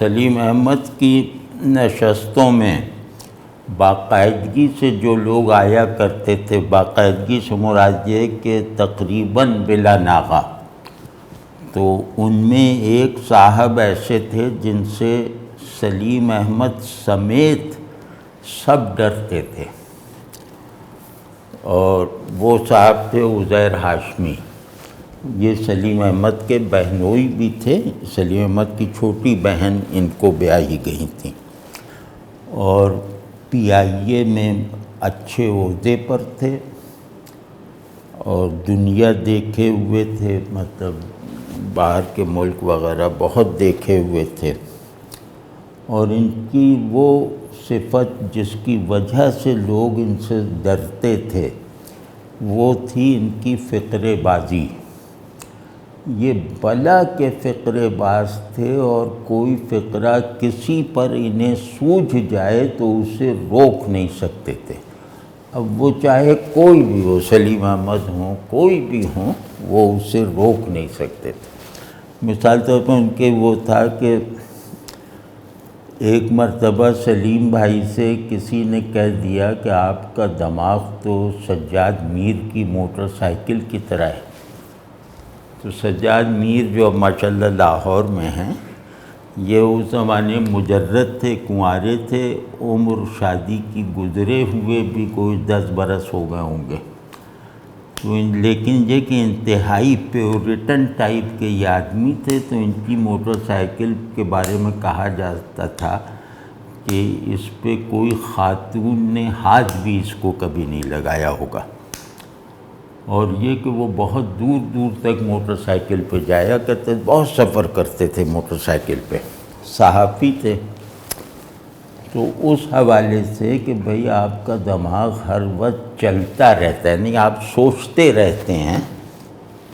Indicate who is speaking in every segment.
Speaker 1: سلیم احمد کی نشستوں میں باقاعدگی سے جو لوگ آیا کرتے تھے، باقاعدگی سے مراد یہ کہ تقریباً بلا ناغہ، تو ان میں ایک صاحب ایسے تھے جن سے سلیم احمد سمیت سب ڈرتے تھے، اور وہ صاحب تھے عزیر ہاشمی۔ یہ سلیم احمد کے بہنوئی بھی تھے، سلیم احمد کی چھوٹی بہن ان کو بیاہی گئی تھیں، اور پی آئی اے میں اچھے عہدے پر تھے اور دنیا دیکھے ہوئے تھے، مطلب باہر کے ملک وغیرہ بہت دیکھے ہوئے تھے، اور ان کی وہ صفت جس کی وجہ سے لوگ ان سے ڈرتے تھے وہ تھی ان کی فقرے بازی۔ یہ بلا کے فقرے باز تھے، اور کوئی فقرہ کسی پر انہیں سوجھ جائے تو اسے روک نہیں سکتے تھے۔ اب وہ چاہے کوئی بھی ہو، سلیم احمد ہوں، کوئی بھی ہوں، وہ اسے روک نہیں سکتے تھے۔ مثال طور پر ان کے وہ تھا کہ ایک مرتبہ سلیم بھائی سے کسی نے کہہ دیا کہ آپ کا دماغ تو سجاد میر کی موٹر سائیکل کی طرح ہے۔ تو سجاد میر جو اب ماشاءاللہ لاہور میں ہیں، یہ اس زمانے مجرد تھے، کنوارے تھے، عمر شادی کی گزرے ہوئے بھی کوئی 10 برس ہو گئے ہوں گے، تو لیکن یہ کہ انتہائی پیورٹن ٹائپ کے یہ آدمی تھے، تو ان کی موٹر سائیکل کے بارے میں کہا جاتا تھا کہ اس پہ کوئی خاتون نے ہاتھ بھی اس کو کبھی نہیں لگایا ہوگا، اور یہ کہ وہ بہت دور دور تک موٹر سائیکل پہ جایا کرتے، بہت سفر کرتے تھے موٹر سائیکل پہ، صحافی تھے۔ تو اس حوالے سے کہ بھئی آپ کا دماغ ہر وقت چلتا رہتا ہے، نہیں آپ سوچتے رہتے ہیں،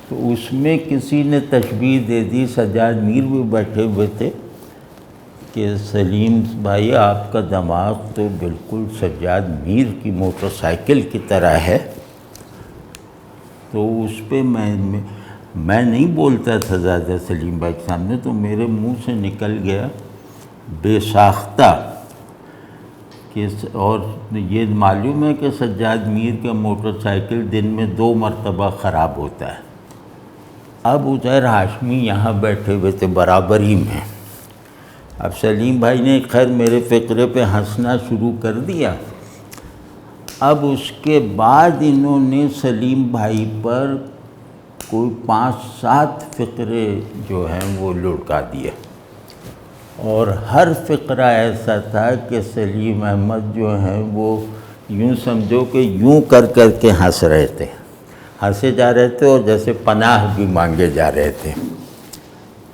Speaker 1: تو اس میں کسی نے تشبیہ دے دی، سجاد میر بھی بیٹھے ہوئے تھے، کہ سلیم بھائی آپ کا دماغ تو بالکل سجاد میر کی موٹر سائیکل کی طرح ہے۔ تو اس پہ میں نہیں بولتا تھا زیادہ سلیم بھائی کے سامنے، تو میرے منہ سے نکل گیا بے ساختہ کہ، اور یہ معلوم ہے کہ سجاد میر کا موٹر سائیکل دن میں 2 مرتبہ خراب ہوتا ہے۔ اب عزیر ہاشمی یہاں بیٹھے ہوئے تھے برابری میں، اب سلیم بھائی نے خیر میرے فقرے پہ ہنسنا شروع کر دیا۔ اب اس کے بعد انہوں نے سلیم بھائی پر کوئی 5-7 فقرے جو ہیں وہ لڑکا دیے، اور ہر فقرہ ایسا تھا کہ سلیم احمد جو ہیں وہ یوں سمجھو کہ یوں کر کر کے ہنس رہے تھے، ہنسے جا رہے تھے، اور جیسے پناہ بھی مانگے جا رہے تھے۔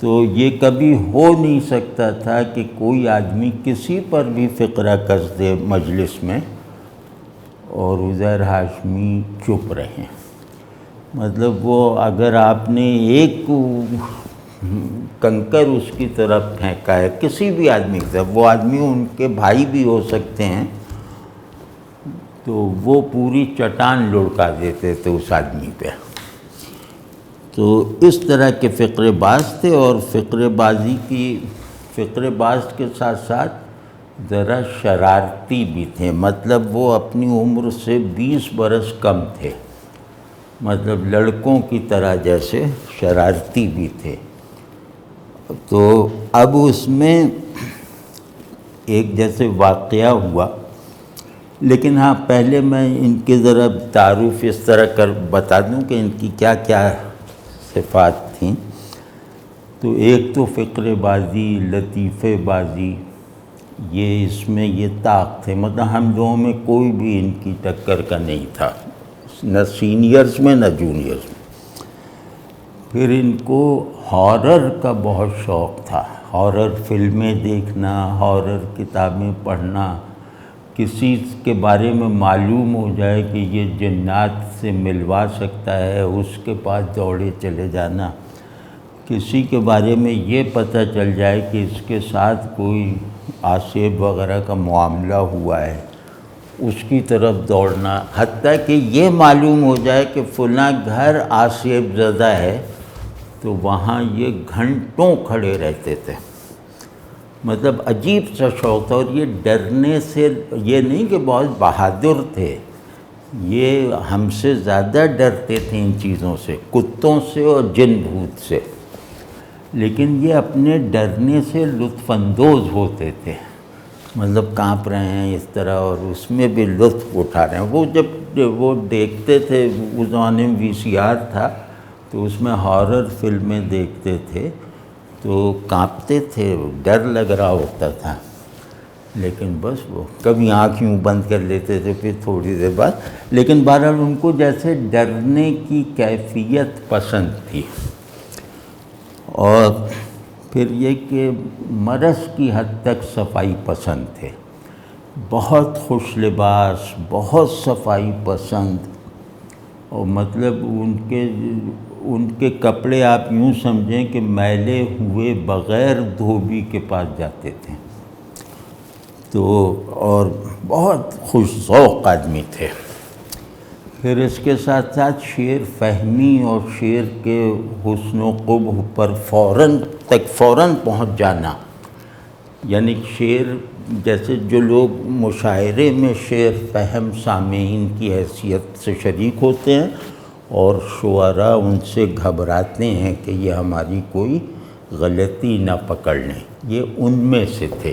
Speaker 1: تو یہ کبھی ہو نہیں سکتا تھا کہ کوئی آدمی کسی پر بھی فقرہ کس دے مجلس میں اور عزیر ہاشمی چپ رہیں۔ مطلب وہ اگر آپ نے ایک کنکر اس کی طرف پھینکا ہے، کسی بھی آدمی کی طرف، وہ آدمی ان کے بھائی بھی ہو سکتے ہیں، تو وہ پوری چٹان لڑکا دیتے تھے اس آدمی پہ۔ تو اس طرح کے فقرے باز تھے، اور فقرے باز کے ساتھ ساتھ ذرا شرارتی بھی تھے، مطلب وہ اپنی عمر سے 20 برس کم تھے، مطلب لڑکوں کی طرح جیسے شرارتی بھی تھے۔ تو اب اس میں ایک جیسے واقعہ ہوا، لیکن ہاں پہلے میں ان کے ذرا تعارف اس طرح کر بتا دوں کہ ان کی کیا کیا صفات تھیں۔ تو ایک تو فقرے بازی، لطیفے بازی، یہ اس میں یہ طاق تھے، مطلب ہم دونوں میں کوئی بھی ان کی ٹکر کا نہیں تھا، نہ سینئرز میں نہ جونیئرز میں۔ پھر ان کو ہارر کا بہت شوق تھا، ہارر فلمیں دیکھنا، ہارر کتابیں پڑھنا، کسی کے بارے میں معلوم ہو جائے کہ یہ جنات سے ملوا سکتا ہے، اس کے پاس دوڑے چلے جانا، کسی کے بارے میں یہ پتہ چل جائے کہ اس کے ساتھ کوئی آصیب وغیرہ کا معاملہ ہوا ہے، اس کی طرف دوڑنا، حتیٰ کہ یہ معلوم ہو جائے کہ فلاں گھر آصیب زدہ ہے، تو وہاں یہ گھنٹوں کھڑے رہتے تھے۔ مطلب عجیب سا شوق تھا، اور یہ ڈرنے سے، یہ نہیں کہ بہت بہادر تھے، یہ ہم سے زیادہ ڈرتے تھے ان چیزوں سے، کتوں سے اور جن بھوت سے، لیکن یہ اپنے ڈرنے سے لطف اندوز ہوتے تھے، مطلب کانپ رہے ہیں اس طرح اور اس میں بھی لطف اٹھا رہے ہیں۔ وہ جب وہ دیکھتے تھے، اس زمانے میں VCR تھا تو اس میں ہارر فلمیں دیکھتے تھے تو کانپتے تھے، ڈر لگ رہا ہوتا تھا، لیکن بس وہ کبھی آنکھ یوں بند کر لیتے تھے پھر تھوڑی دیر بعد، لیکن بہرحال ان کو جیسے ڈرنے کی کیفیت پسند تھی۔ اور پھر یہ کہ مرض کی حد تک صفائی پسند تھے، بہت خوش لباس، بہت صفائی پسند، اور مطلب ان کے کپڑے آپ یوں سمجھیں کہ میلے ہوئے بغیر دھوبی کے پاس جاتے تھے، تو اور بہت خوش ذوق آدمی تھے۔ پھر اس کے ساتھ ساتھ شعر فہمی اور شعر کے حسن و قبح پر فوراً پہنچ جانا، یعنی شعر جیسے جو لوگ مشاعرے میں شعر فہم سامعین کی حیثیت سے شریک ہوتے ہیں اور شعراء ان سے گھبراتے ہیں کہ یہ ہماری کوئی غلطی نہ پکڑ لیں، یہ ان میں سے تھے۔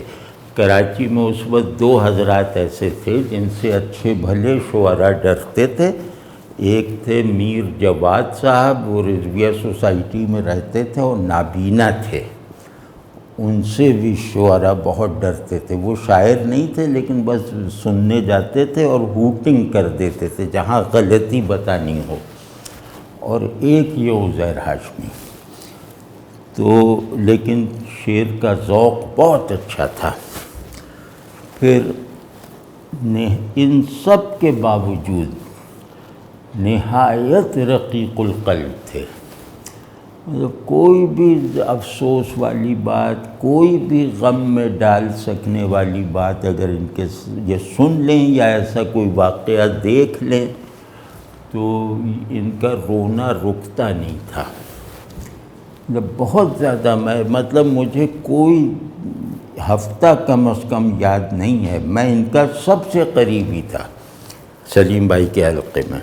Speaker 1: کراچی میں اس وقت 2 حضرات ایسے تھے جن سے اچھے بھلے شعراء ڈرتے تھے، ایک تھے میر جواد صاحب، وہ رضویہ سوسائٹی میں رہتے تھے اور نابینا تھے، ان سے بھی شعراء بہت ڈرتے تھے۔ وہ شاعر نہیں تھے لیکن بس سننے جاتے تھے اور ہوٹنگ کر دیتے تھے جہاں غلطی بتانی ہو۔ اور ایک یہ عزیر ہاشمی، تو لیکن شعر کا ذوق بہت اچھا تھا۔ پھر ان سب کے باوجود نہایت رقیق القلب تھے، مطلب کوئی بھی افسوس والی بات، کوئی بھی غم میں ڈال سکنے والی بات اگر ان کے یہ سن لیں یا ایسا کوئی واقعہ دیکھ لیں تو ان کا رونا رکتا نہیں تھا۔ بہت زیادہ مطلب مجھے کوئی ہفتہ کم از کم یاد نہیں ہے، میں ان کا سب سے قریبی تھا سلیم بھائی کے حلقے میں،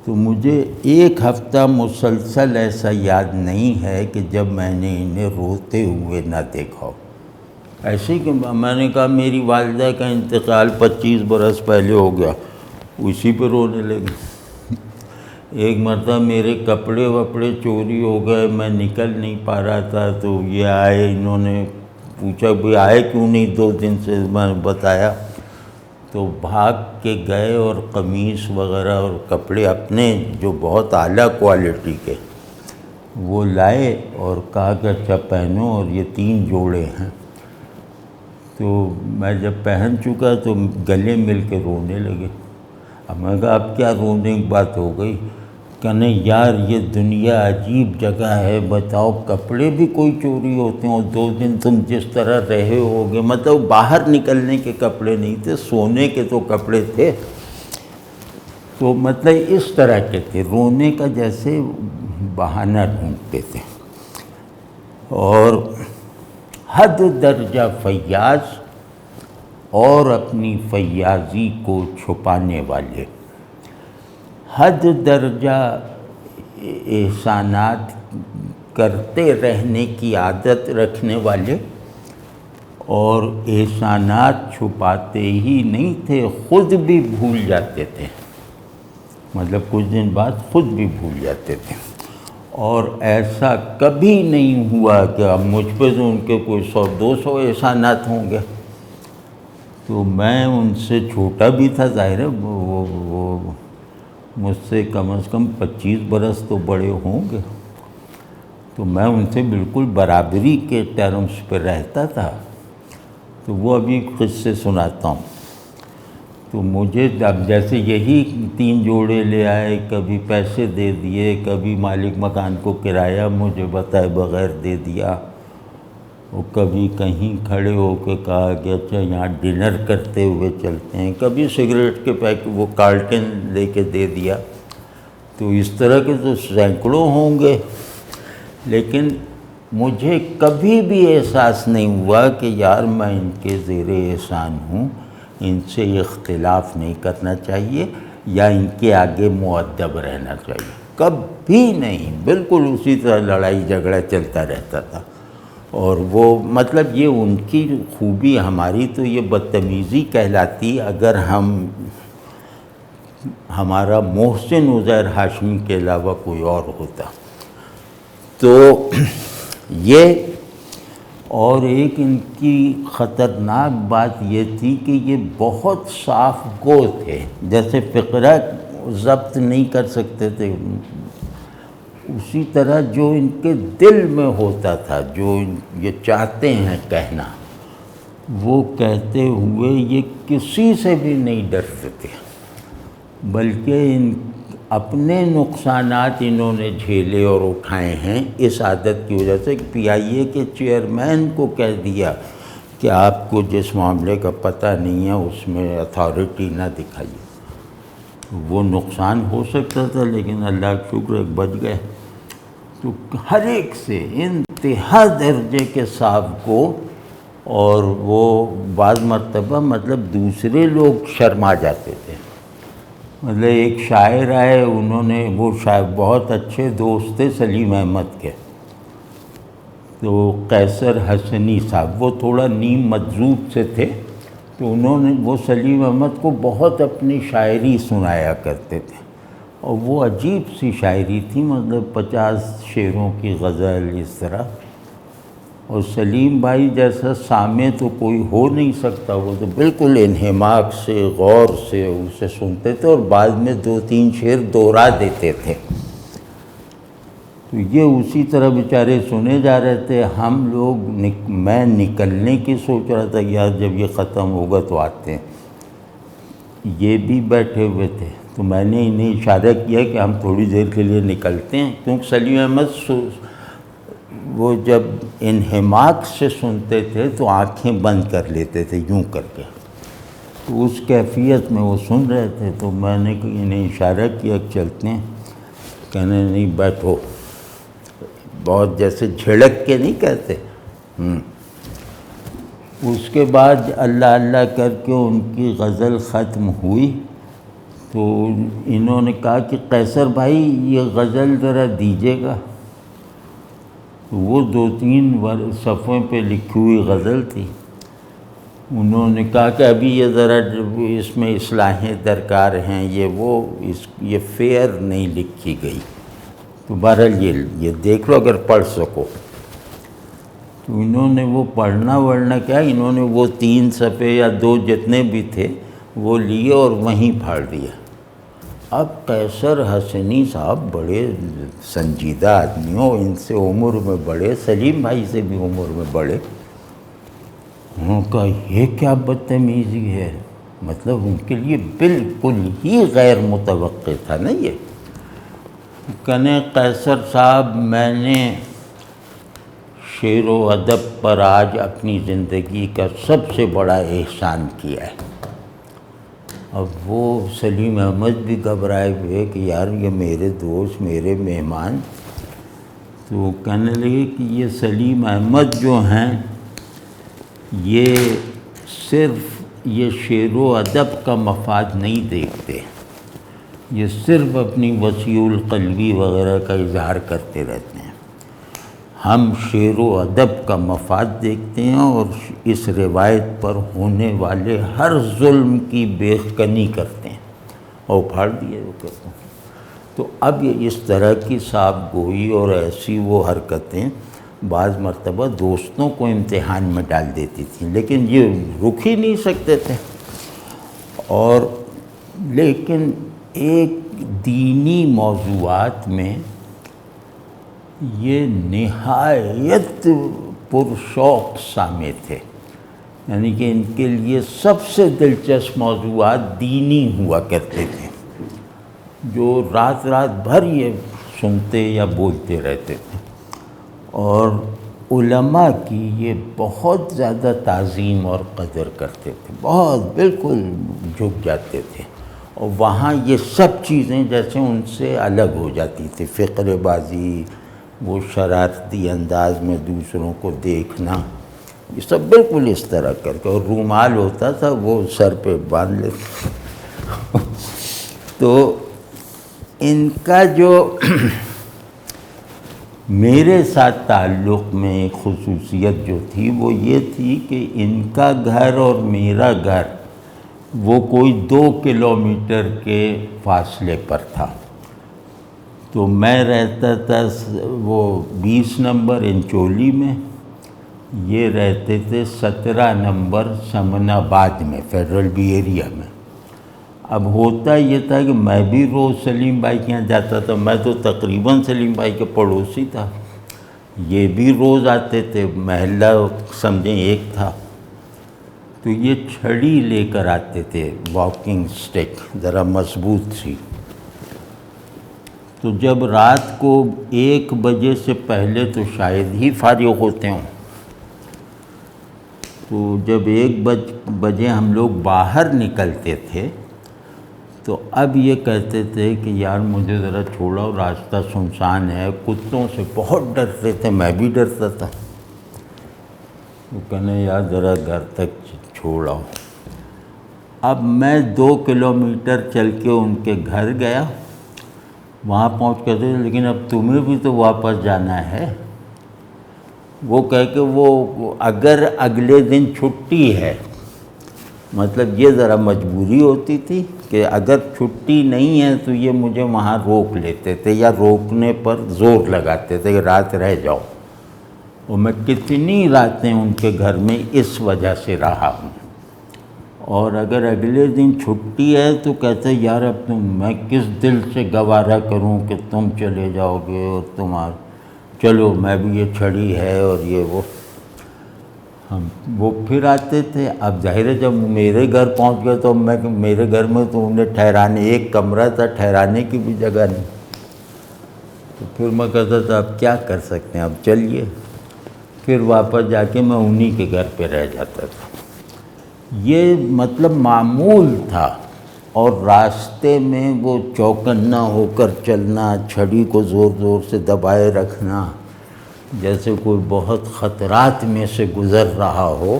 Speaker 1: تو مجھے ایک ہفتہ مسلسل ایسا یاد نہیں ہے کہ جب میں نے انہیں روتے ہوئے نہ دیکھا ہو۔ ایسے کہ میں نے کہا میری والدہ کا انتقال 25 برس پہلے ہو گیا، اسی پہ رونے لگے۔ ایک مرتبہ میرے کپڑے وپڑے چوری ہو گئے، میں نکل نہیں پا رہا تھا، تو یہ آئے، انہوں نے پوچھا بھی آئے کیوں نہیں 2 دن سے، میں نے بتایا، تو بھاگ کے گئے اور قمیص وغیرہ اور کپڑے اپنے جو بہت اعلیٰ کوالٹی کے وہ لائے اور کہا کہ اچھا پہنو، اور یہ 3 جوڑے ہیں۔ تو میں جب پہن چکا تو گلے مل کے رونے لگے۔ اب میں کہا اب کیا رونے کی بات ہو گئی؟ کہ نہیں یار یہ دنیا عجیب جگہ ہے، بتاؤ کپڑے بھی کوئی چوری ہوتے ہیں، اور 2 دن تم جس طرح رہے ہوگے، مطلب باہر نکلنے کے کپڑے نہیں تھے، سونے کے تو کپڑے تھے، تو مطلب اس طرح کے تھے، رونے کا جیسے بہانہ ڈھونڈتے تھے۔ اور حد درجہ فیاض اور اپنی فیاضی کو چھپانے والے، حد درجہ احسانات کرتے رہنے کی عادت رکھنے والے، اور احسانات چھپاتے ہی نہیں تھے، خود بھی بھول جاتے تھے، مطلب کچھ دن بعد خود بھی بھول جاتے تھے۔ اور ایسا کبھی نہیں ہوا کہ اب مجھ پہ تو ان کے کوئی 100-200 احسانات ہوں گے، تو میں ان سے چھوٹا بھی تھا، ظاہر ہے وہ مجھ سے کم از کم 25 برس تو بڑے ہوں گے، تو میں ان سے بالکل برابری کے ٹرمز پہ رہتا تھا۔ تو وہ ابھی قصے سناتا ہوں۔ تو مجھے اب جیسے یہی 3 جوڑے لے آئے، کبھی پیسے دے دیے، کبھی مالک مکان کو کرایہ مجھے بتائے بغیر دے دیا، اور کبھی کہیں کھڑے ہو کے کہا کہ اچھا یہاں ڈنر کرتے ہوئے چلتے ہیں، کبھی سگریٹ کے پیک وہ کارٹن لے کے دے دیا، تو اس طرح کے تو سینکڑوں ہوں گے۔ لیکن مجھے کبھی بھی احساس نہیں ہوا کہ یار میں ان کے زیر احسان ہوں، ان سے اختلاف نہیں کرنا چاہیے یا ان کے آگے مؤدب رہنا چاہیے، کبھی نہیں، بالکل اسی طرح لڑائی جھگڑا چلتا رہتا تھا۔ اور وہ مطلب یہ ان کی خوبی، ہماری تو یہ بدتمیزی کہلاتی اگر ہمارا محسن عزیر ہاشمی کے علاوہ کوئی اور ہوتا تو یہ۔ اور ایک ان کی خطرناک بات یہ تھی کہ یہ بہت صاف گو تھے، جیسے فقرہ ضبط نہیں کر سکتے تھے، اسی طرح جو ان کے دل میں ہوتا تھا، جو یہ چاہتے ہیں کہنا، وہ کہتے ہوئے یہ کسی سے بھی نہیں ڈرتے تھے، بلکہ اپنے نقصانات انہوں نے جھیلے اور اٹھائے ہیں اس عادت کی وجہ سے۔ پی آئی اے کے چیئرمین کو کہہ دیا کہ آپ کو جس معاملے کا پتہ نہیں ہے اس میں اتھارٹی نہ دکھائیے۔ وہ نقصان ہو سکتا تھا لیکن اللہ کا شکر ہے بچ گئے۔ تو ہر ایک سے انتہا درجے کے صاحب کو، اور وہ بعض مرتبہ مطلب دوسرے لوگ شرما جاتے تھے۔ مطلب ایک شاعر آئے، انہوں نے، وہ شاعر بہت اچھے دوست تھے سلیم احمد کے، تو قیصر حسنی صاحب، وہ تھوڑا نیم مجذوب سے تھے، تو انہوں نے، وہ سلیم احمد کو بہت اپنی شاعری سنایا کرتے تھے، اور وہ عجیب سی شاعری تھی، مطلب 50 شعروں کی غزل اس طرح۔ اور سلیم بھائی جیسا سامع تو کوئی ہو نہیں سکتا، وہ تو بالکل انہماک سے، غور سے اسے سنتے تھے، اور بعد میں 2-3 شعر دوہرا دیتے تھے۔ تو یہ اسی طرح بیچارے سنے جا رہے تھے، ہم لوگ میں نکلنے کی سوچ رہا تھا، یار جب یہ ختم ہوگا تو آتے ہیں۔ یہ بھی بیٹھے ہوئے تھے، تو میں نے انہیں اشارہ کیا کہ ہم تھوڑی دیر کے لیے نکلتے ہیں، کیونکہ سلیم احمد وہ جب انہماک سے سنتے تھے تو آنکھیں بند کر لیتے تھے یوں کر کے، تو اس کیفیت میں وہ سن رہے تھے، تو میں نے انہیں اشارہ کیا کہ چلتے ہیں، کہنے نہیں بیٹھو، بہت جیسے جھڑک کے نہیں کہتے۔ اس کے بعد اللہ اللہ کر کے ان کی غزل ختم ہوئی، تو انہوں نے کہا کہ قیصر بھائی یہ غزل ذرا دیجیے گا۔ وہ 2-3 صفحے پہ لکھی ہوئی غزل تھی، انہوں نے کہا کہ ابھی یہ ذرا اس میں اصلاحیں درکار ہیں، یہ فیئر نہیں لکھی گئی، تو بہرحال یہ دیکھ لو اگر پڑھ سکو۔ تو انہوں نے وہ پڑھنا کیا، انہوں نے وہ 3 صفحے یا 2 جتنے بھی تھے وہ لیے اور وہیں پھاڑ دیا۔ اب قیصر حسنی صاحب بڑے سنجیدہ آدمی ہوں، ان سے عمر میں بڑے، سلیم بھائی سے بھی عمر میں بڑے، انہوں نے کہا یہ کیا بدتمیزی ہے، مطلب ان کے لیے بالکل ہی غیر متوقع تھا نا یہ۔ کہنے قیصر صاحب میں نے شعر و ادب پر آج اپنی زندگی کا سب سے بڑا احسان کیا ہے۔ اب وہ سلیم احمد بھی گھبرائے ہوئے کہ یار یہ میرے دوست، میرے مہمان، تو کہنے لگے کہ یہ سلیم احمد جو ہیں یہ صرف یہ شعر و ادب کا مفاد نہیں دیکھتے، یہ صرف اپنی وسیع القلبی وغیرہ کا اظہار کرتے رہتے ہیں، ہم شعر و ادب کا مفاد دیکھتے ہیں اور اس روایت پر ہونے والے ہر ظلم کی بیخکنی کرتے ہیں، اور پھاڑ دیے وہ کہتے ہیں۔ تو اب یہ اس طرح کی صاف گوئی اور ایسی وہ حرکتیں بعض مرتبہ دوستوں کو امتحان میں ڈال دیتی تھیں، لیکن یہ رک ہی نہیں سکتے تھے۔ اور لیکن ایک دینی موضوعات میں یہ نہایت پرشوق سامع تھے، یعنی کہ ان کے لیے سب سے دلچسپ موضوعات دینی ہوا کرتے تھے، جو رات بھر یہ سنتے یا بولتے رہتے تھے، اور علماء کی یہ بہت زیادہ تعظیم اور قدر کرتے تھے، بہت بالکل جھک جاتے تھے، اور وہاں یہ سب چیزیں جیسے ان سے الگ ہو جاتی تھی، فقرے بازی، وہ شرارتی انداز میں دوسروں کو دیکھنا، یہ سب بالکل اس طرح کر کے، اور رومال ہوتا تھا وہ سر پہ باندھ لیتے۔ تو ان کا جو میرے ساتھ تعلق میں ایک خصوصیت جو تھی وہ یہ تھی کہ ان کا گھر اور میرا گھر وہ کوئی 2 کلومیٹر کے فاصلے پر تھا۔ تو میں رہتا تھا وہ 20 نمبر انچولی میں، یہ رہتے تھے 17 نمبر سمن آباد میں، فیڈرل بی ایریا میں۔ اب ہوتا یہ تھا کہ میں بھی روز سلیم بھائی کے یہاں جاتا تھا، میں تو تقریباً سلیم بھائی کے پڑوسی تھا، یہ بھی روز آتے تھے، محلہ سمجھیں ایک تھا۔ تو یہ چھڑی لے کر آتے تھے، واکنگ سٹک ذرا مضبوط سی۔ تو جب رات کو 1 بجے سے پہلے تو شاید ہی فارغ ہوتے ہوں، تو جب 1 بجے ہم لوگ باہر نکلتے تھے تو اب یہ کہتے تھے کہ یار مجھے ذرا چھوڑو، راستہ سنسان ہے، کتوں سے بہت ڈرتے تھے، میں بھی ڈرتا تھا۔ وہ کہنے یار ذرا گھر تک چھوڑو۔ اب میں 2 کلومیٹر چل کے ان کے گھر گیا، وہاں پہنچ کر تھے لیکن اب تمہیں بھی تو واپس جانا ہے۔ وہ کہہ کہ وہ اگر اگلے دن چھٹی ہے، مطلب یہ ذرا مجبوری ہوتی تھی کہ اگر چھٹی نہیں ہے تو یہ مجھے وہاں روک لیتے تھے یا روکنے پر زور لگاتے تھے کہ رات رہ جاؤ، اور میں کتنی راتیں ان کے گھر میں اس وجہ سے رہا ہوں۔ اور اگر اگلے دن چھٹی ہے تو کہتے یار اب میں کس دل سے گوارا کروں کہ تم چلے جاؤ گے، اور چلو میں بھی، یہ چھڑی ہے اور یہ وہ پھر آتے تھے۔ اب ظاہر ہے جب میرے گھر پہنچ گئے تو میرے گھر میں تو انہیں ٹھہرانے، ایک کمرہ تھا، ٹھہرانے کی بھی جگہ نہیں، تو پھر میں کہتا تھا اب کیا کر سکتے ہیں، اب چلیے۔ پھر واپس جا کے میں انہی کے گھر پہ رہ جاتا تھا۔ یہ مطلب معمول تھا، اور راستے میں وہ چوکنا ہو کر چلنا، چھڑی کو زور زور سے دبائے رکھنا، جیسے کوئی بہت خطرات میں سے گزر رہا ہو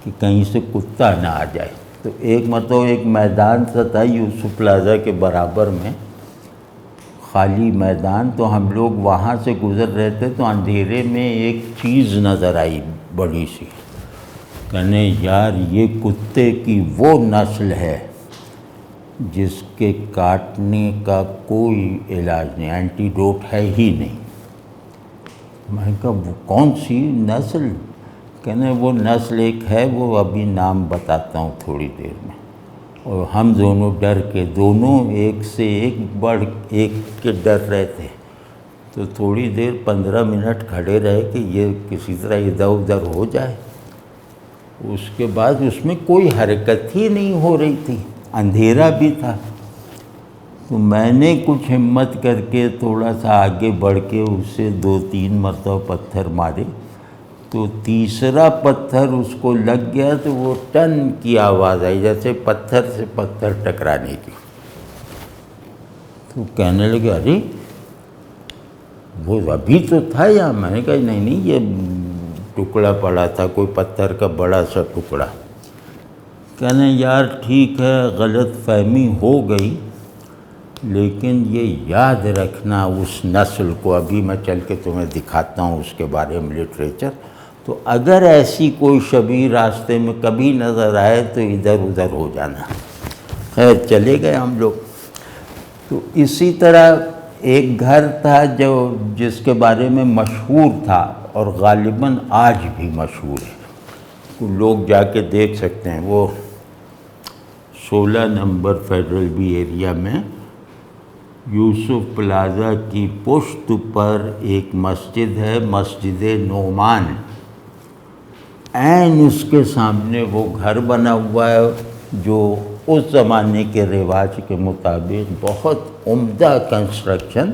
Speaker 1: کہ کہیں سے کتا نہ آ جائے۔ تو ایک مرتبہ ایک میدان سا تھا یوسف پلازا کے برابر میں، خالی میدان، تو ہم لوگ وہاں سے گزر رہے تھے تو اندھیرے میں ایک چیز نظر آئی بڑی سی، کہنے یار یہ کتے کی وہ نسل ہے جس کے کاٹنے کا کوئی علاج نہیں، اینٹیڈوٹ ہے ہی نہیں۔ میں نے کہا وہ کون سی نسل؟ کہنے وہ نسل ایک ہے، وہ ابھی نام بتاتا ہوں تھوڑی دیر میں۔ اور ہم دونوں ڈر کے، دونوں ایک سے ایک بڑھ ایک کے ڈر رہے تھے، تو تھوڑی دیر 15 منٹ کھڑے رہے کہ یہ کسی طرح ادھر ادھر ہو جائے۔ اس کے بعد اس میں کوئی حرکت ہی نہیں ہو رہی تھی، اندھیرا بھی تھا۔ تو میں نے کچھ ہمت کر کے تھوڑا سا آگے بڑھ کے اسے 2-3 مرتبہ پتھر مارے، تو تیسرا پتھر اس کو لگ گیا تو وہ ٹن کی آواز آئی، جیسے پتھر سے پتھر ٹکرانے کی۔ تو کہنے لگے ارے وہ ابھی تو تھا یہاں۔ میں نے کہا نہیں یہ ٹکڑا پڑا تھا، کوئی پتھر کا بڑا سا ٹکڑا۔ کہنے یار ٹھیک ہے غلط فہمی ہو گئی، لیکن یہ یاد رکھنا اس نسل کو، ابھی میں چل کے تمہیں دکھاتا ہوں اس کے بارے میں لٹریچر، تو اگر ایسی کوئی شبیہ راستے میں کبھی نظر آئے تو ادھر ادھر ہو جانا۔ خیر چلے گئے ہم لوگ۔ تو اسی طرح ایک گھر تھا جس کے بارے میں مشہور تھا، اور غالباً آج بھی مشہور ہے، لوگ جا کے دیکھ سکتے ہیں، وہ 16 نمبر فیڈرل بی ایریا میں یوسف پلازا کی پشت پر ایک مسجد ہے، مسجد نعمان، عین اس کے سامنے وہ گھر بنا ہوا ہے جو اس زمانے کے رواج کے مطابق بہت عمدہ کنسٹرکشن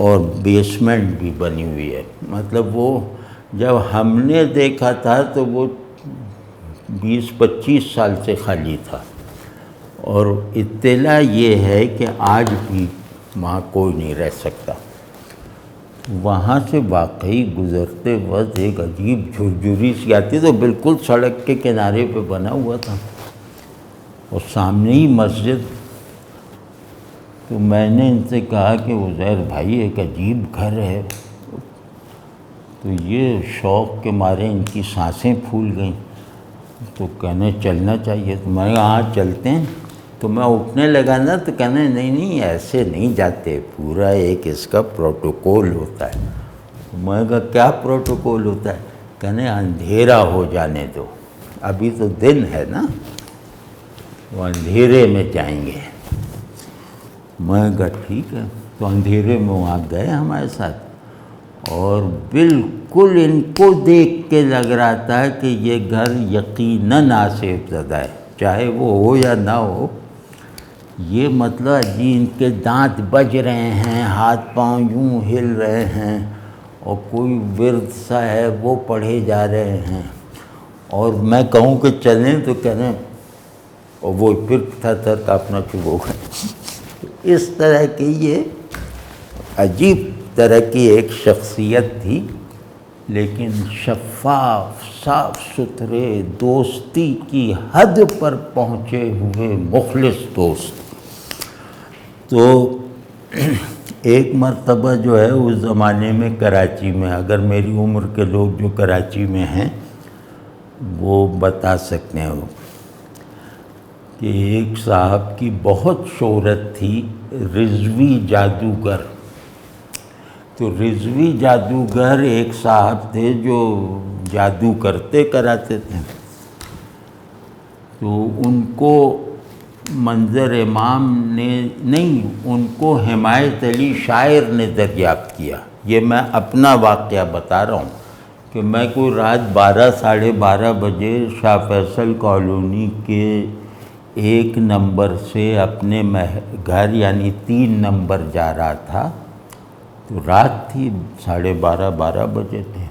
Speaker 1: اور بیسمنٹ بھی بنی ہوئی ہے۔ مطلب وہ جب ہم نے دیکھا تھا تو وہ 20-25 سال سے خالی تھا، اور اطلاع یہ ہے کہ آج بھی وہاں کوئی نہیں رہ سکتا۔ وہاں سے واقعی گزرتے وقت ایک عجیب جھرجھری سی آتی، تو بالکل سڑک کے کنارے پہ بنا ہوا تھا اور سامنے ہی مسجد۔ تو میں نے ان سے کہا کہ عزیر بھائی ایک عجیب گھر ہے، تو یہ شوق کے مارے ان کی سانسیں پھول گئیں، تو کہنے چلنا چاہیے۔ تو میں نے کہا ہاں چلتے ہیں۔ تو میں اٹھنے لگا نا تو کہنے نہیں ایسے نہیں جاتے، پورا ایک اس کا پروٹوکول ہوتا ہے۔ میں نے کہا کیا پروٹوکول ہوتا ہے؟ کہنے اندھیرا ہو جانے دو، ابھی تو دن ہے نا، وہ اندھیرے میں جائیں گے۔ میں کہا ٹھیک ہے۔ تو اندھیرے میں وہاں گئے ہمارے ساتھ، اور بالکل ان کو دیکھ کے لگ رہا تھا کہ یہ گھر یقیناً آصف زدہ ہے، چاہے وہ ہو یا نہ ہو۔ یہ مطلب جی ان کے دانت بج رہے ہیں، ہاتھ پاؤں یوں ہل رہے ہیں، اور کوئی ورد سا ہے وہ پڑھے جا رہے ہیں، اور میں کہوں کہ چلیں تو کہنے، اور وہ پھر تھر تھر کانپنا شروع ہو گئے۔ اس طرح کی یہ عجیب طرح کی ایک شخصیت تھی، لیکن شفاف، صاف ستھرے، دوستی کی حد پر پہنچے ہوئے مخلص دوست۔ تو ایک مرتبہ جو ہے اس زمانے میں کراچی میں، اگر میری عمر کے لوگ جو کراچی میں ہیں وہ بتا سکتے ہیں کہ ایک صاحب کی بہت شہرت تھی، رضوی جادوگر۔ تو رضوی جادوگر ایک صاحب تھے جو جادو کراتے تھے۔ تو ان کو منظر امام نے نہیں، ان کو حمایت علی شاعر نے دریافت کیا۔ یہ میں اپنا واقعہ بتا رہا ہوں کہ میں کوئی رات 12 ساڑھے 12 بجے شاہ فیصل کالونی کے 1 نمبر سے اپنے گھر یعنی 3 نمبر جا رہا تھا۔ تو رات تھی، 12:30 بجے تھے۔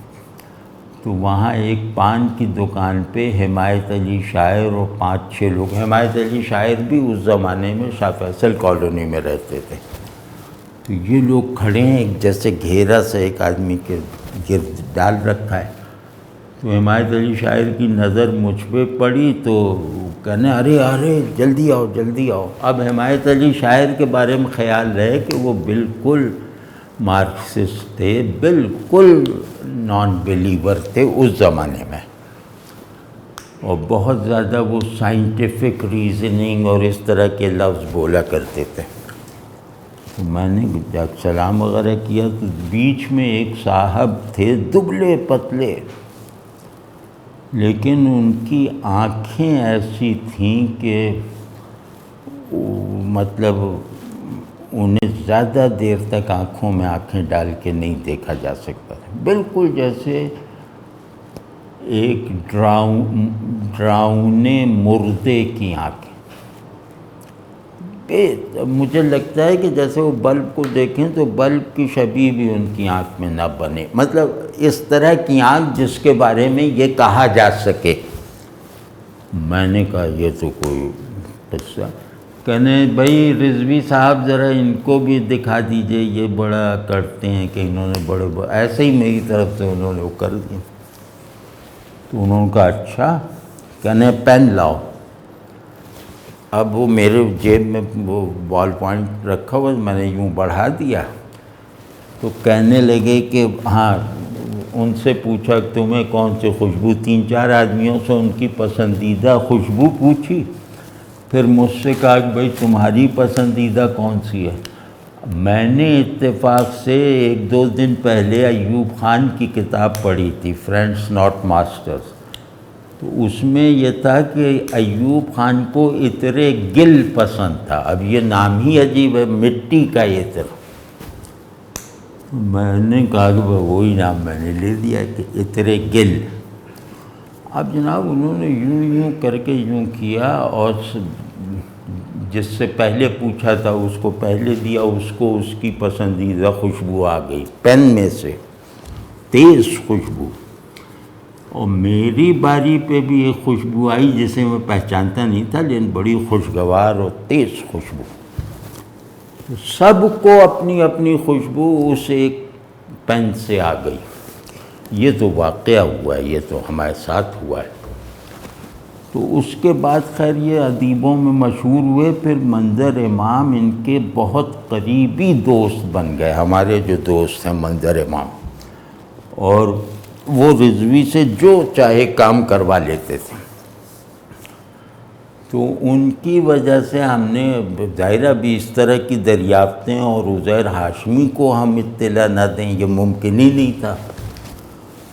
Speaker 1: تو وہاں ایک پان کی دکان پہ حمایت علی شاعر اور 5-6 لوگ، حمایت علی شاعر بھی اس زمانے میں شاہ فیصل کالونی میں رہتے تھے۔ تو یہ لوگ کھڑے ہیں، ایک جیسے گھیرا سے ایک آدمی کے گرد ڈال رکھا ہے۔ تو حمایت علی شاعر کی نظر مجھ پہ پڑی تو کہنے ارے جلدی آؤ جلدی آؤ۔ اب حمایت علی شاعر کے بارے میں خیال رہے کہ وہ بالکل مارکسسٹ تھے، بالکل نان بیلیور تھے اس زمانے میں، اور بہت زیادہ وہ سائنٹیفک ریزننگ اور اس طرح کے لفظ بولا کرتے تھے۔ تو میں نے جب سلام وغیرہ کیا تو بیچ میں ایک صاحب تھے، دبلے پتلے، لیکن ان کی آنکھیں ایسی تھیں کہ مطلب انہیں زیادہ دیر تک آنکھوں میں آنکھیں ڈال کے نہیں دیکھا جا سکتا، بالکل جیسے ایک ڈراؤنے مردے کی آنکھیں۔ مجھے لگتا ہے کہ جیسے وہ بلب کو دیکھیں تو بلب کی شبیہ بھی ان کی آنکھ میں نہ بنے، مطلب اس طرح کی آنکھ جس کے بارے میں یہ کہا جا سکے۔ میں نے کہا یہ تو کوئی قصہ۔ کہنے بھائی رضوی صاحب ذرا ان کو بھی دکھا دیجئے، یہ بڑا کرتے ہیں کہ انہوں نے بڑے ایسے ہی میری طرف سے انہوں نے وہ کر دیا۔ تو انہوں نے کہا اچھا، کہنے پین لاؤ۔ اب وہ میرے جیب میں وہ بال پوائنٹ رکھا ہوا، میں نے یوں بڑھا دیا۔ تو کہنے لگے کہ ہاں، ان سے پوچھا کہ تمہیں کون سی خوشبو، 3-4 آدمیوں سے ان کی پسندیدہ خوشبو پوچھی، پھر مجھ سے کہا کہ بھائی تمہاری پسندیدہ کون سی ہے۔ میں نے اتفاق سے 1-2 دن پہلے ایوب خان کی کتاب پڑھی تھی، فرینڈس ناٹ ماسٹرز۔ تو اس میں یہ تھا کہ ایوب خان کو عطر گل پسند تھا۔ اب یہ نام ہی عجیب ہے، مٹی کا عطر۔ میں نے کہا کہ وہی نام میں نے لے دیا کہ عطر گل۔ اب جناب انہوں نے یوں کر کے یوں کیا، اور جس سے پہلے پوچھا تھا اس کو پہلے دیا، اس کو اس کی پسندیدہ خوشبو آ گئی پین میں سے، تیز خوشبو۔ اور میری باری پہ بھی ایک خوشبو آئی جسے میں پہچانتا نہیں تھا، لیکن بڑی خوشگوار اور تیز خوشبو۔ سب کو اپنی اپنی خوشبو اس ایک پین سے آ گئی. یہ تو واقعہ ہوا ہے، یہ تو ہمارے ساتھ ہوا ہے. تو اس کے بعد خیر یہ ادیبوں میں مشہور ہوئے. پھر منظر امام ان کے بہت قریبی دوست بن گئے، ہمارے جو دوست ہیں منظر امام، اور وہ رضوی سے جو چاہے کام کروا لیتے تھے. تو ان کی وجہ سے ہم نے ظاہرہ بھی اس طرح کی دریافتیں، اور عزیر ہاشمی کو ہم اطلاع نہ دیں یہ ممکن ہی نہیں تھا.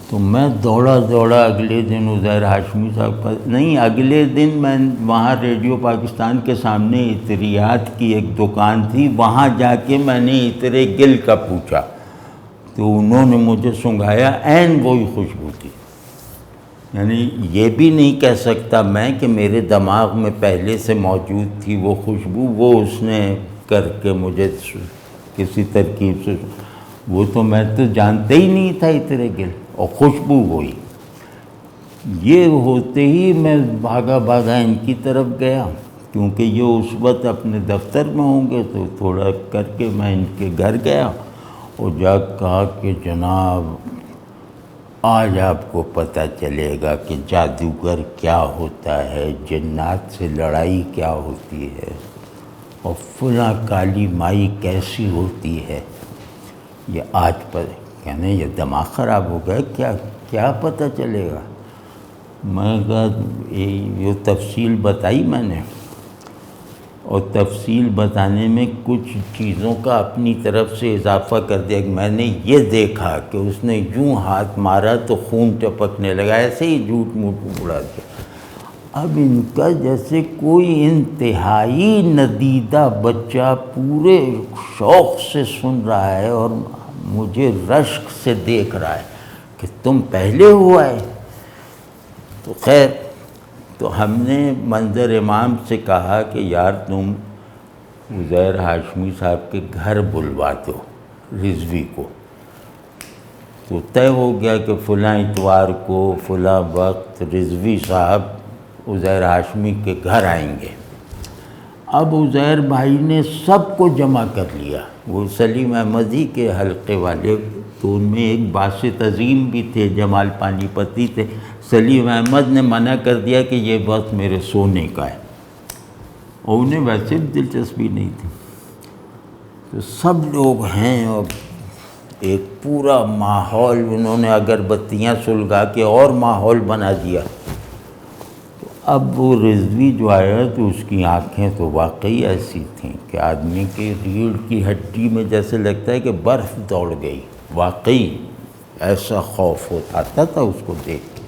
Speaker 1: تو میں دوڑا اگلے دن عزیر ہاشمی صاحب کا، نہیں اگلے دن میں وہاں ریڈیو پاکستان کے سامنے عطریات کی ایک دکان تھی، وہاں جا کے میں نے عطر گل کا پوچھا تو انہوں نے مجھے سنگھایا، عین وہی خوشبو تھی. یعنی یہ بھی نہیں کہہ سکتا میں کہ میرے دماغ میں پہلے سے موجود تھی وہ خوشبو، وہ اس نے کر کے مجھے کسی ترکیب سے، وہ تو میں تو جانتے ہی نہیں تھا عطر گل، اور خوشبو وہی. یہ ہوتے ہی میں بھاگا ان کی طرف گیا، کیونکہ یہ اس وقت اپنے دفتر میں ہوں گے، تو تھوڑا کر کے میں ان کے گھر گیا اور جا کہا کہ جناب آج آپ کو پتہ چلے گا کہ جادوگر کیا ہوتا ہے، جنات سے لڑائی کیا ہوتی ہے، اور فلاں کالی مائی کیسی ہوتی ہے. یہ آج پر کہنے یہ دماغ خراب ہو گیا، کیا پتہ چلے گا. میں کہا یہ تفصیل بتائی میں نے، اور تفصیل بتانے میں کچھ چیزوں کا اپنی طرف سے اضافہ کر دیا. کہ میں نے یہ دیکھا کہ اس نے یوں ہاتھ مارا تو خون ٹپکنے لگا، ایسے ہی جھوٹ موٹ اڑا دیا. اب ان کا جیسے کوئی انتہائی ندیدہ بچہ پورے شوق سے سن رہا ہے اور مجھے رشک سے دیکھ رہا ہے کہ تم پہلے ہوا ہے. تو خیر، تو ہم نے منظر امام سے کہا کہ یار تم عزیر ہاشمی صاحب کے گھر بلوا دو رضوی کو. تو طے ہو گیا کہ فلاں اتوار کو فلاں وقت رضوی صاحب عزیر ہاشمی کے گھر آئیں گے. اب عزیر بھائی نے سب کو جمع کر لیا، وہ سلیم احمدی کے حلقے والے، تو ان میں ایک باسط عظیم بھی تھے، جمال پانی پتی تھے. سلیم احمد نے منع کر دیا کہ یہ وقت میرے سونے کا ہے، اور انہیں ویسے بھی دلچسپی نہیں تھی. تو سب لوگ ہیں اور ایک پورا ماحول، انہوں نے اگربتیاں سلگا کے اور ماحول بنا دیا. تو اب وہ رضوی جو آیا تو اس کی آنکھیں تو واقعی ایسی تھیں کہ آدمی کی ریڑھ کی ہڈی میں جیسے لگتا ہے کہ برف دوڑ گئی. واقعی ایسا خوف آتا تھا اس کو دیکھ کے،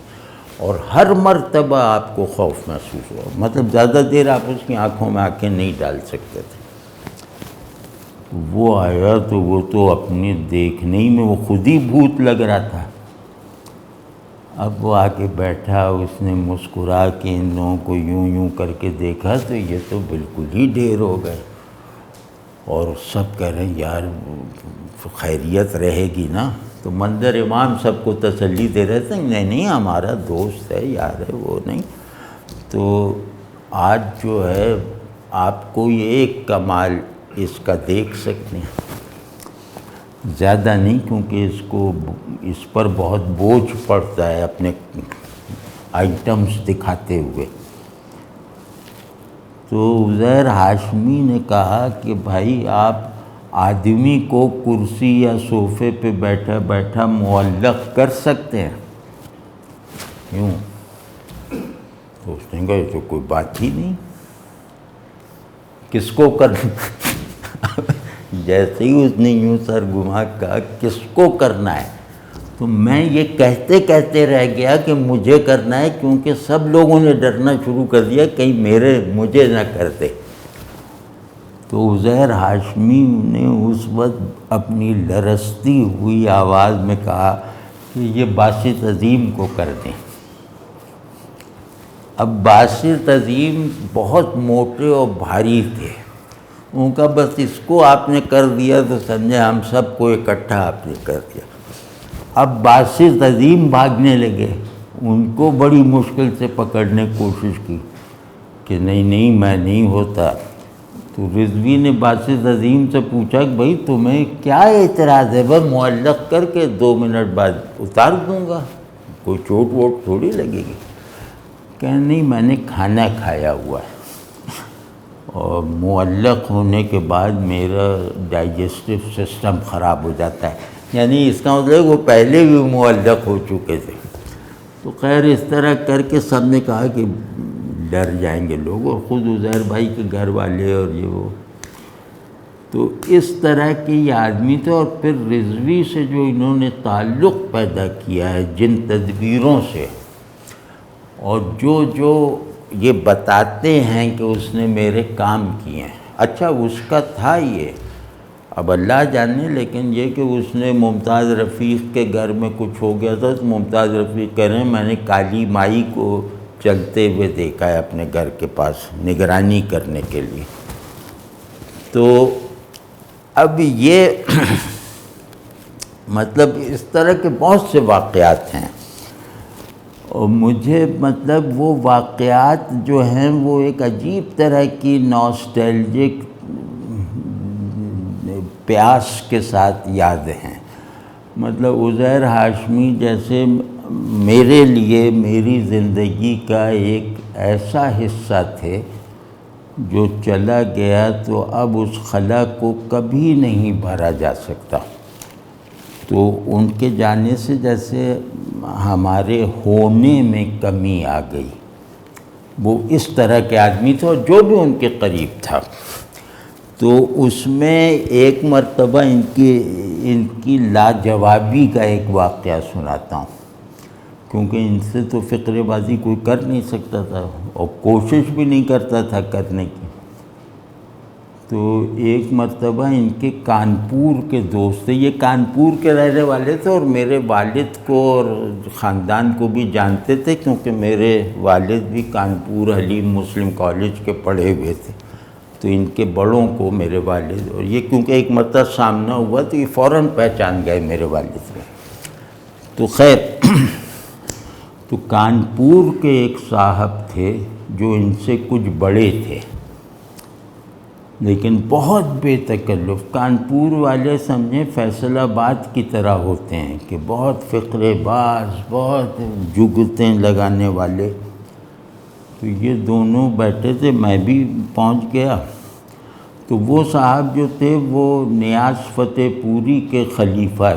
Speaker 1: اور ہر مرتبہ آپ کو خوف محسوس ہوا، مطلب زیادہ دیر آپ اس کی آنکھوں میں آنکھیں نہیں ڈال سکتے تھے. وہ آیا تو وہ تو اپنے دیکھنے ہی میں وہ خود ہی بھوت لگ رہا تھا. اب وہ آ کے بیٹھا، اس نے مسکرا کے ان لوگوں کو یوں کر کے دیکھا تو یہ تو بالکل ہی ڈھیر ہو گئے، اور سب کہہ رہے ہیں یار خیریت رہے گی نا. تو منظر امام سب کو تسلی دے رہے تھے، نہیں ہمارا دوست ہے، یار ہے وہ. نہیں تو آج جو ہے آپ کو یہ ایک کمال اس کا دیکھ سکتے ہیں، زیادہ نہیں، کیونکہ اس پر بہت بوجھ پڑتا ہے اپنے آئٹمز دکھاتے ہوئے. تو عزیر ہاشمی نے کہا کہ بھائی آپ آدمی کو کرسی یا صوفے پہ بیٹھا بیٹھا معلق کر سکتے ہیں یوں. تو اس نے کہا یہ تو کوئی بات ہی نہیں، کس کو کرنا. جیسے ہی اس نے یوں سر گھما کہا کس کو کرنا ہے، تو میں یہ کہتے کہتے رہ گیا کہ مجھے کرنا ہے، کیونکہ سب لوگوں نے ڈرنا شروع کر دیا کہیں مجھے نہ کرتے. تو عزیر ہاشمی نے اس وقت اپنی لرزتی ہوئی آواز میں کہا کہ یہ باسط عظیم کو کر دیں. اب باسط عظیم بہت موٹے اور بھاری تھے، ان کا بس اس کو آپ نے کر دیا تو سمجھے ہم سب کو اکٹھا آپ نے کر دیا. اب باسط عظیم بھاگنے لگے، ان کو بڑی مشکل سے پکڑنے کی کوشش کی کہ نہیں میں نہیں ہوتا. تو رضوی نے باسط عظیم سے پوچھا کہ بھائی تمہیں کیا اعتراض ہے؟ بس معلق کر کے 2 منٹ بعد اتار دوں گا، کوئی چوٹ ووٹ تھوڑی لگے گی۔ کہ نہیں، میں نے کھانا کھایا ہوا ہے اور معلق ہونے کے بعد میرا ڈائجسٹو سسٹم خراب ہو جاتا ہے، یعنی اس کا مطلب وہ پہلے بھی معلق ہو چکے تھے۔ تو خیر اس طرح کر کے سب نے کہا کہ ڈر جائیں گے لوگ، اور خود عزیر بھائی کے گھر والے اور یہ وہ، تو اس طرح کے یہ آدمی تھے۔ اور پھر رضوی سے جو انہوں نے تعلق پیدا کیا ہے جن تدبیروں سے، اور جو یہ بتاتے ہیں کہ اس نے میرے کام کیے ہیں، اچھا اس کا تھا یہ، اب اللہ جانے، لیکن یہ کہ اس نے ممتاز رفیق کے گھر میں کچھ ہو گیا تھا تو ممتاز رفیق کہہ رہے ہیں میں نے کالی مائی کو چلتے ہوئے دیکھا ہے اپنے گھر کے پاس نگرانی کرنے کے لیے۔ تو اب یہ مطلب اس طرح کے بہت سے واقعات ہیں، اور مجھے مطلب وہ واقعات جو ہیں وہ ایک عجیب طرح کی نوسٹیلجک پیاس کے ساتھ یاد ہیں۔ مطلب عزیر ہاشمی جیسے میرے لیے میری زندگی کا ایک ایسا حصہ تھے جو چلا گیا تو اب اس خلا کو کبھی نہیں بھرا جا سکتا۔ تو ان کے جانے سے جیسے ہمارے ہونے میں کمی آ گئی۔ وہ اس طرح کے آدمی تھے اور جو بھی ان کے قریب تھا۔ تو اس میں ایک مرتبہ ان کی لاجوابی کا ایک واقعہ سناتا ہوں، کیونکہ ان سے تو فقرے بازی کوئی کر نہیں سکتا تھا اور کوشش بھی نہیں کرتا تھا کرنے کی۔ تو ایک مرتبہ ان کے کانپور کے دوست تھے، یہ کانپور کے رہنے والے تھے اور میرے والد کو اور خاندان کو بھی جانتے تھے، کیونکہ میرے والد بھی کانپور حلیم مسلم کالج کے پڑھے ہوئے تھے۔ تو ان کے بڑوں کو میرے والد، اور یہ کیونکہ ایک مرتبہ سامنا ہوا تو یہ فوراً پہچان گئے میرے والد کو۔ تو خیر تو کانپور کے ایک صاحب تھے جو ان سے کچھ بڑے تھے لیکن بہت بے تکلف۔ کانپور والے سمجھیں فیصل آباد کی طرح ہوتے ہیں کہ بہت فقرے باز، بہت جگتیں لگانے والے۔ تو یہ دونوں بیٹھے تھے، میں بھی پہنچ گیا۔ تو وہ صاحب جو تھے وہ نیاز فتح پوری کے خلیفہ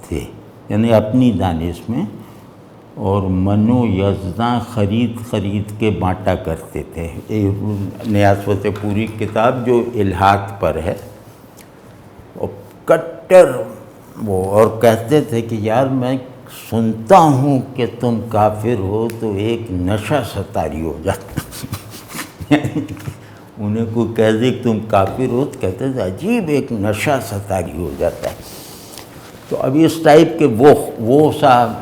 Speaker 1: تھے، یعنی اپنی دانش میں، اور منو یزداں خرید کے بانٹا کرتے تھے۔ نیاز فتح پوری کتاب جو الہات پر ہے، اور کٹر وہ، اور کہتے تھے کہ یار میں سنتا ہوں کہ تم کافر ہو تو ایک نشہ ستاری ہو جاتا۔ انہیں کوئی کہہ دے کہ تم کافر ہو تو کہتے تھے عجیب ایک نشہ ستاری ہو جاتا ہے۔ تو اب اس ٹائپ کے وہ صاحب،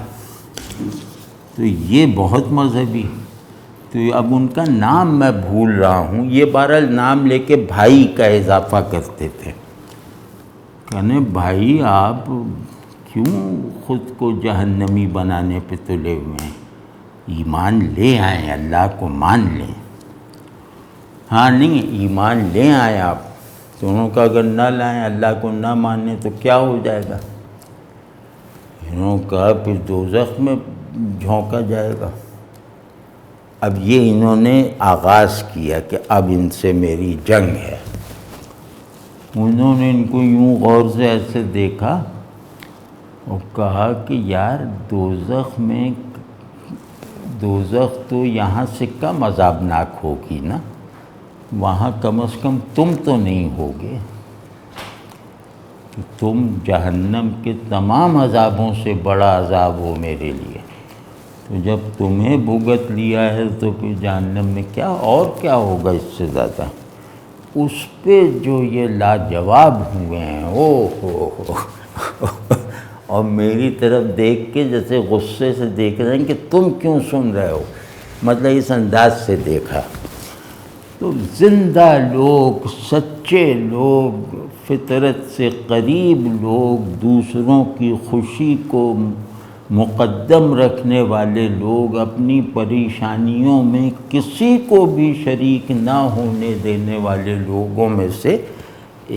Speaker 1: تو یہ بہت مذہبی۔ تو اب ان کا نام میں بھول رہا ہوں، یہ بہرحال نام لے کے بھائی کا اضافہ کرتے تھے۔ کہنے بھائی آپ کیوں خود کو جہنمی بنانے پہ تلے ہوئے ہیں؟ ایمان لے آئیں، اللہ کو مان لیں۔ ہاں نہیں، ایمان لے آئیں آپ۔ تو انہوں کا اگر نہ لائیں، اللہ کو نہ مانیں تو کیا ہو جائے گا؟ انہوں کہا پھر دوزخ میں جھونکا جائے گا۔ اب یہ انہوں نے آغاز کیا کہ اب ان سے میری جنگ ہے۔ انہوں نے ان کو یوں غور سے ایسے دیکھا اور کہا کہ یار دوزخ تو یہاں سے کم عذابناک ہوگی نا، وہاں کم از کم تم تو نہیں ہوگے، کہ تم جہنم کے تمام عذابوں سے بڑا عذاب ہو میرے لیے۔ تو جب تمہیں بھگت لیا ہے تو پھر جہنم میں کیا ہوگا اس سے زیادہ۔ اس پہ جو یہ لاجواب ہوئے ہیں، ہو اور میری طرف دیکھ کے جیسے غصے سے دیکھ رہے ہیں کہ تم کیوں سن رہے ہو، مطلب اس انداز سے دیکھا۔ تو زندہ لوگ، سچے لوگ، فطرت سے قریب لوگ، دوسروں کی خوشی کو مقدم رکھنے والے لوگ، اپنی پریشانیوں میں کسی کو بھی شریک نہ ہونے دینے والے لوگوں میں سے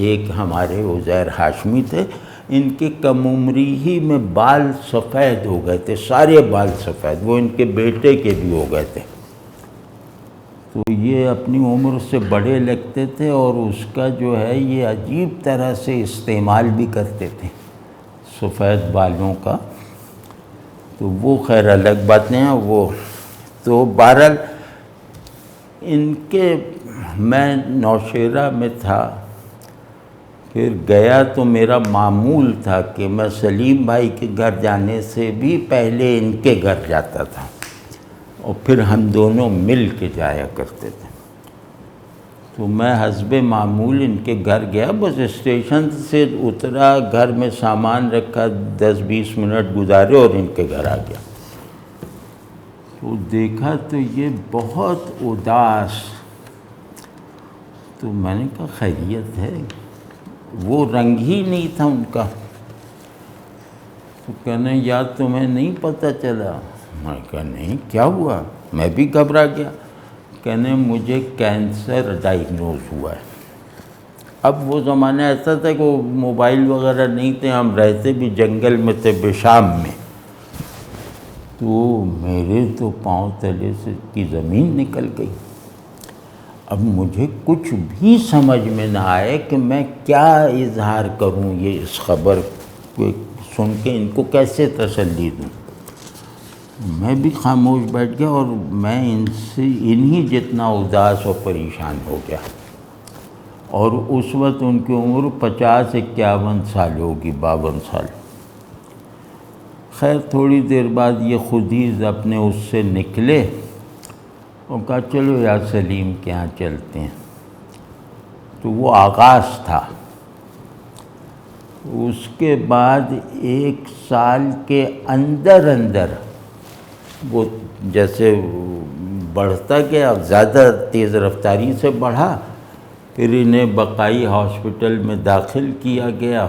Speaker 1: ایک ہمارے عزیر ہاشمی تھے۔ ان کے کم عمری ہی میں بال سفید ہو گئے تھے، سارے بال سفید، وہ ان کے بیٹے کے بھی ہو گئے تھے۔ تو یہ اپنی عمر سے بڑے لگتے تھے اور اس کا جو ہے یہ عجیب طرح سے استعمال بھی کرتے تھے سفید بالوں کا۔ تو وہ خیر الگ باتیں ہیں۔ وہ تو بہرحال ان کے، میں نوشیرہ میں تھا، پھر گیا تو میرا معمول تھا کہ میں سلیم بھائی کے گھر جانے سے بھی پہلے ان کے گھر جاتا تھا اور پھر ہم دونوں مل کے جایا کرتے تھے۔ تو میں حسب معمول ان کے گھر گیا، بس اسٹیشن سے اترا، گھر میں سامان رکھا، 10-20 منٹ گزارے اور ان کے گھر آ گیا۔ تو دیکھا تو یہ بہت اداس، تو میں نے کہا خیریت ہے؟ وہ رنگ ہی نہیں تھا ان کا۔ تو کہنے یا تمہیں نہیں پتہ چلا؟ میں کہا نہیں، کیا ہوا؟ میں بھی گھبرا گیا۔ کہنے مجھے کینسر ڈائیگنوز ہوا ہے۔ اب وہ زمانہ ایسا تھا کہ وہ موبائل وغیرہ نہیں تھے، ہم رہتے بھی جنگل میں تھے، بشام میں۔ تو میرے تو پاؤں تلے سے کی زمین نکل گئی۔ اب مجھے کچھ بھی سمجھ میں نہ آئے کہ میں کیا اظہار کروں، یہ اس خبر کو سن کے ان کو کیسے تسلی دوں۔ میں بھی خاموش بیٹھ گیا اور میں ان سے انہی جتنا اداس و پریشان ہو گیا۔ اور اس وقت ان کی عمر 50-51 سال ہوگی، 52 سال۔ خیر تھوڑی دیر بعد یہ خود ہی اپنے اس سے نکلے اور کہا چلو یا سلیم کے یہاں چلتے ہیں۔ تو وہ آغاز تھا۔ اس کے بعد 1 سال کے اندر وہ جیسے بڑھتا گیا، اب زیادہ تیز رفتاری سے بڑھا، پھر انہیں بقائی ہاسپٹل میں داخل کیا گیا۔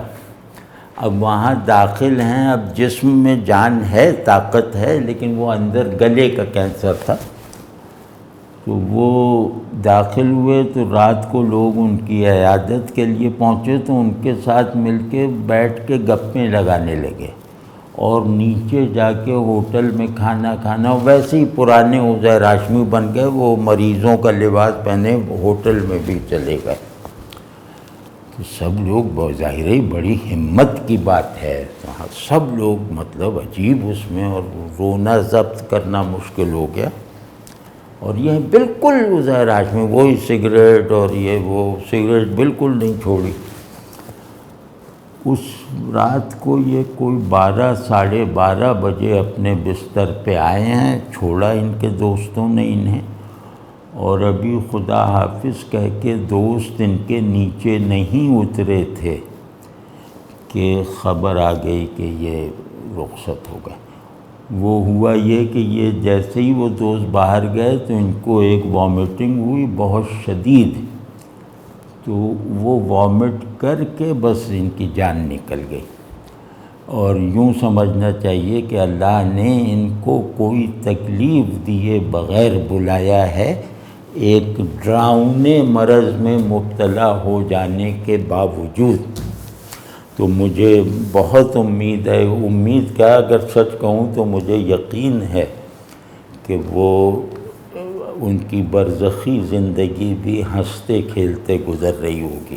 Speaker 1: اب وہاں داخل ہیں، اب جسم میں جان ہے، طاقت ہے، لیکن وہ اندر گلے کا کینسر تھا۔ تو وہ داخل ہوئے تو رات کو لوگ ان کی عیادت کے لیے پہنچے تو ان کے ساتھ مل کے بیٹھ کے گپیں لگانے لگے اور نیچے جا کے ہوٹل میں کھانا کھانا، ویسے ہی پرانے عزیر ہاشمی بن گئے، وہ مریضوں کا لباس پہنے ہوٹل میں بھی چلے گئے۔ تو سب لوگ ظاہر ہی بڑی ہمت کی بات ہے، سب لوگ مطلب عجیب اس میں، اور رونا ضبط کرنا مشکل ہو گیا۔ اور یہ بالکل عزیر ہاشمی وہی سگریٹ اور یہ وہ سگریٹ بالکل نہیں چھوڑی۔ اس رات کو یہ کوئی 12-12:30 بجے اپنے بستر پہ آئے ہیں، چھوڑا ان کے دوستوں نے انہیں، اور ابھی خدا حافظ کہہ کے دوست ان کے نیچے نہیں اترے تھے کہ خبر آ گئی کہ یہ رخصت ہو گئے۔ وہ ہوا یہ کہ یہ جیسے ہی وہ دوست باہر گئے تو ان کو ایک وامٹنگ ہوئی بہت شدید، تو وہ وامٹ کر کے بس ان کی جان نکل گئی۔ اور یوں سمجھنا چاہیے کہ اللہ نے ان کو کوئی تکلیف دیے بغیر بلایا ہے، ایک ڈراؤنے مرض میں مبتلا ہو جانے کے باوجود۔ تو مجھے بہت امید ہے، امید کیا اگر سچ کہوں تو مجھے یقین ہے کہ وہ ان کی برزخی زندگی بھی ہنستے کھیلتے گزر رہی ہوگی۔